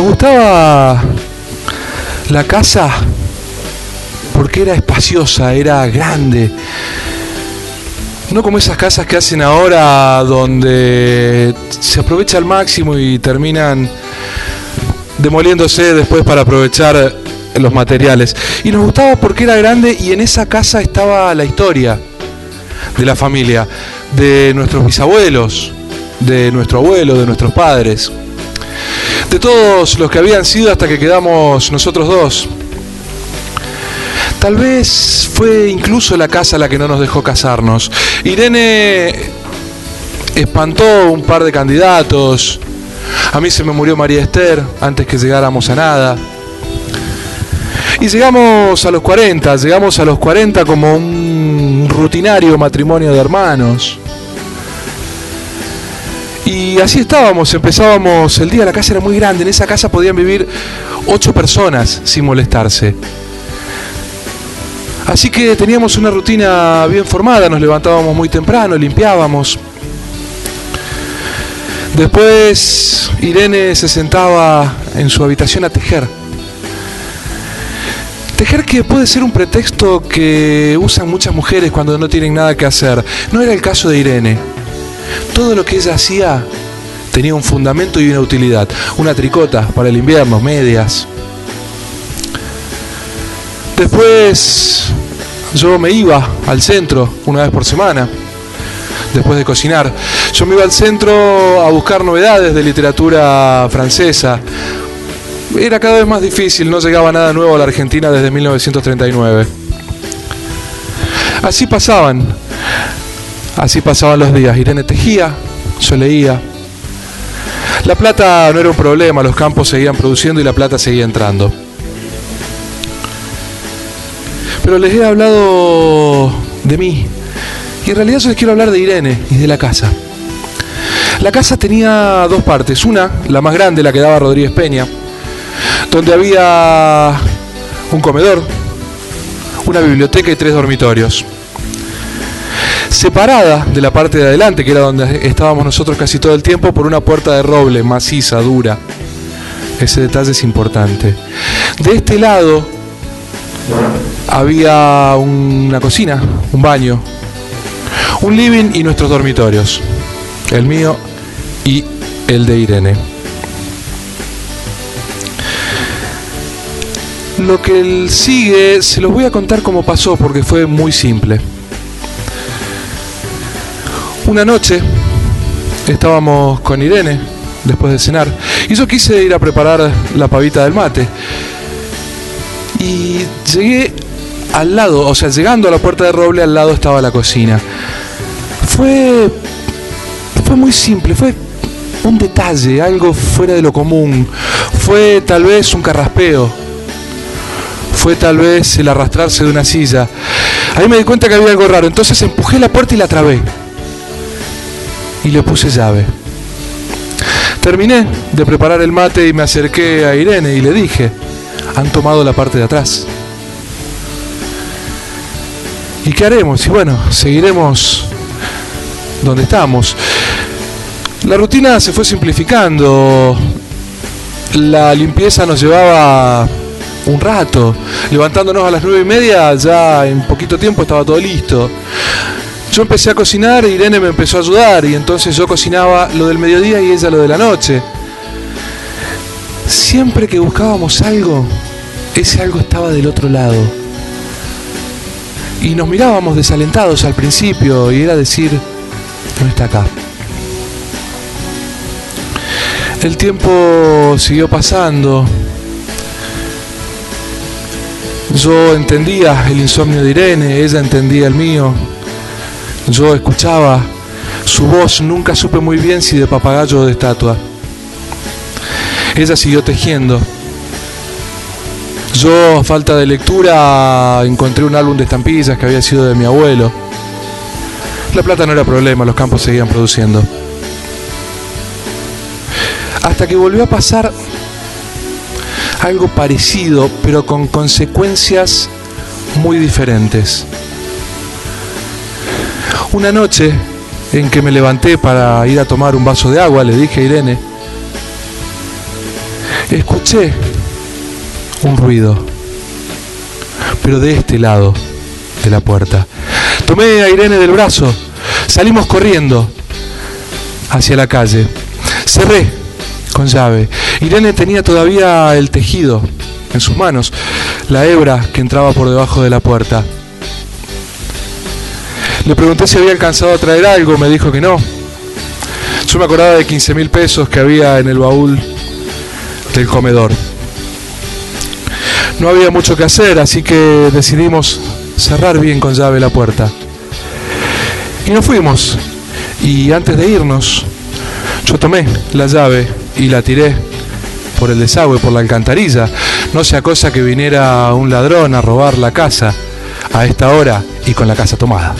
Nos gustaba la casa porque era espaciosa, era grande. No como esas casas que hacen ahora donde se aprovecha al máximo y terminan demoliéndose después para aprovechar los materiales. Y nos gustaba porque era grande y en esa casa estaba la historia de la familia, de nuestros bisabuelos, de nuestro abuelo, de nuestros padres, de todos los que habían sido hasta que quedamos nosotros dos. Tal vez fue incluso la casa la que no nos dejó casarnos. Irene espantó un par de candidatos. A mí se me murió María Esther antes que llegáramos a nada. Y llegamos a los 40 como un rutinario matrimonio de hermanos. Y así estábamos, empezábamos el día, la casa era muy grande, en esa casa podían vivir 8 personas sin molestarse. Así que teníamos una rutina bien formada, nos levantábamos muy temprano, limpiábamos. Después Irene se sentaba en su habitación a tejer. Tejer que puede ser un pretexto que usan muchas mujeres cuando no tienen nada que hacer. No era el caso de Irene. Todo lo que ella hacía tenía un fundamento y una utilidad. Una tricota para el invierno, medias. Después yo me iba al centro una vez por semana, después de cocinar. Yo me iba al centro a buscar novedades de literatura francesa. Era cada vez más difícil, no llegaba nada nuevo a la Argentina desde 1939. Así pasaban los días. Irene tejía, yo leía. La plata no era un problema, los campos seguían produciendo y la plata seguía entrando. Pero les he hablado de mí. Y en realidad yo les quiero hablar de Irene y de la casa. La casa tenía 2 partes. Una, la más grande, la que daba Rodríguez Peña, donde había un comedor, una biblioteca y 3 dormitorios. Separada de la parte de adelante, que era donde estábamos nosotros casi todo el tiempo, por una puerta de roble, maciza, dura. Ese detalle es importante. De este lado había una cocina, un baño, un living y nuestros dormitorios, el mío y el de Irene. Lo que sigue se los voy a contar cómo pasó porque fue muy simple. Una noche estábamos con Irene después de cenar y yo quise ir a preparar la pavita del mate y llegué al lado, o sea, llegando a la puerta de roble, al lado estaba la cocina. Fue muy simple, fue un detalle, algo fuera de lo común. Fue tal vez un carraspeo, fue tal vez el arrastrarse de una silla. Ahí me di cuenta que había algo raro, entonces empujé la puerta y la trabé y le puse llave. Terminé de preparar el mate y me acerqué a Irene y le dije: han tomado la parte de atrás. ¿Y qué haremos? Y bueno, seguiremos donde estamos. La rutina se fue simplificando. La limpieza nos llevaba un rato. Levantándonos a las 9:30, ya en poquito tiempo estaba todo listo. Yo empecé a cocinar, Irene me empezó a ayudar y entonces yo cocinaba lo del mediodía y ella lo de la noche. Siempre que buscábamos algo, ese algo estaba del otro lado. Y nos mirábamos desalentados al principio y era decir: no está acá. El tiempo siguió pasando. Yo entendía el insomnio de Irene, ella entendía el mío. Yo escuchaba su voz, nunca supe muy bien si de papagayo o de estatua. Ella siguió tejiendo. Yo, a falta de lectura, encontré un álbum de estampillas que había sido de mi abuelo. La plata no era problema, los campos seguían produciendo. Hasta que volvió a pasar algo parecido, pero con consecuencias muy diferentes. Una noche en que me levanté para ir a tomar un vaso de agua, le dije a Irene, escuché un ruido, pero de este lado de la puerta. Tomé a Irene del brazo, salimos corriendo hacia la calle. Cerré con llave. Irene tenía todavía el tejido en sus manos, la hebra que entraba por debajo de la puerta. Le pregunté si había alcanzado a traer algo, me dijo que no. Yo me acordaba de 15.000 pesos que había en el baúl del comedor. No había mucho que hacer, así que decidimos cerrar bien con llave la puerta. Y nos fuimos. Y antes de irnos, yo tomé la llave y la tiré por el desagüe, por la alcantarilla. No sea cosa que viniera un ladrón a robar la casa a esta hora y con la casa tomada.